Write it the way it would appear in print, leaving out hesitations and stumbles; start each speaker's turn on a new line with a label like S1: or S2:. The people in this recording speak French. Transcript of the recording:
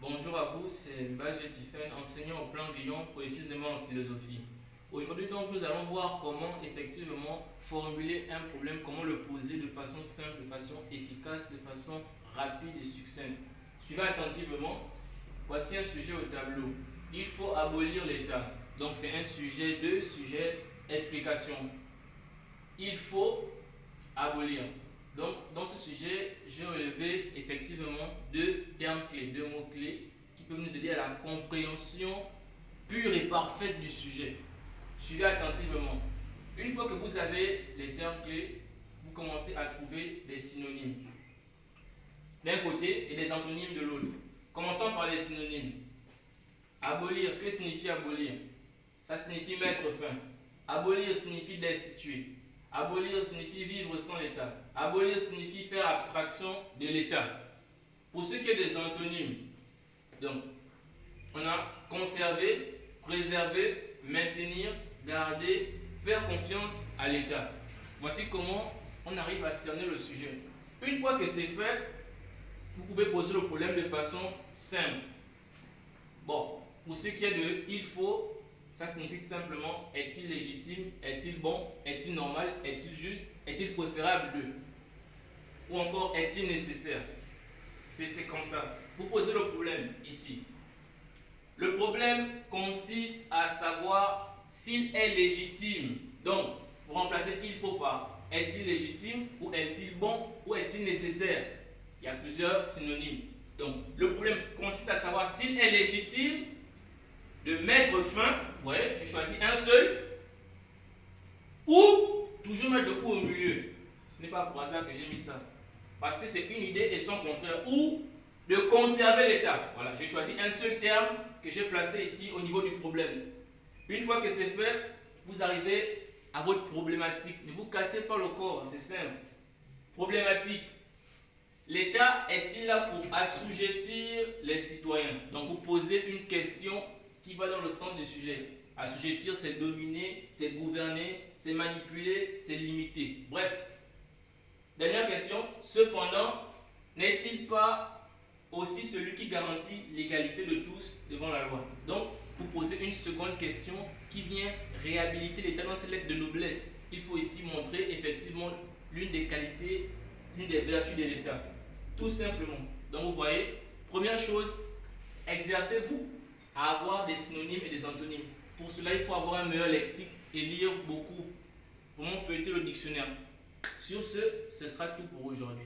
S1: Bonjour à vous, c'est Mbadje Tiffen, enseignant au plan Guillon, précisément en philosophie. Aujourd'hui donc nous allons voir comment effectivement formuler un problème, comment le poser de façon simple, de façon efficace, de façon rapide et succincte. Suivez attentivement, voici un sujet au tableau. Il faut abolir l'État. Donc c'est un sujet de explication. Il faut abolir. Donc, dans ce sujet, j'ai relevé effectivement deux termes clés, deux mots clés qui peuvent nous aider à la compréhension pure et parfaite du sujet. Suivez attentivement. Une fois que vous avez les termes clés, vous commencez à trouver des synonymes d'un côté et des antonymes de l'autre. Commençons par les synonymes. Abolir, que signifie abolir? Ça signifie mettre fin. Abolir signifie destituer. Abolir signifie vivre sans l'État. Abolir signifie faire abstraction de l'État. Pour ce qui est des antonymes, donc, on a conserver, préserver, maintenir, garder, faire confiance à l'État. Voici comment on arrive à cerner le sujet. Une fois que c'est fait, vous pouvez poser le problème de façon simple. Bon, pour ce qui est de il faut, ça signifie simplement est-il légitime, est-il bon, est-il normal, est-il juste, est-il préférable de, ou encore est-il nécessaire. C'est comme ça. Vous posez le problème ici. Le problème consiste à savoir s'il est légitime. Donc, vous remplacez il faut par est-il légitime, ou est-il bon, ou est-il nécessaire. Il y a plusieurs synonymes. Donc, le problème consiste à savoir s'il est légitime de mettre fin, vous voyez, j'ai choisi un seul, ou toujours mettre le coup au milieu. Ce n'est pas pour hasard que j'ai mis ça. Parce que c'est une idée et son contraire. Ou de conserver l'État. Voilà, j'ai choisi un seul terme que j'ai placé ici au niveau du problème. Une fois que c'est fait, vous arrivez à votre problématique. Ne vous cassez pas le corps, c'est simple. Problématique. L'État est-il là pour assujettir les citoyens? Donc vous posez une question qui va dans le sens du sujet. Assujettir, c'est dominer, c'est gouverner, c'est manipuler, c'est limiter. Bref. Dernière question. Cependant, n'est-il pas aussi celui qui garantit l'égalité de tous devant la loi? Donc, vous posez une seconde question qui vient réhabiliter l'État dans ses lettres de noblesse. Il faut ici montrer effectivement l'une des qualités, l'une des vertus de l'État. Tout simplement. Donc, vous voyez, première chose, exercez-vous à avoir des synonymes et des antonymes. Pour cela, il faut avoir un meilleur lexique et lire beaucoup. Vraiment feuilleter le dictionnaire. Sur ce sera tout pour aujourd'hui.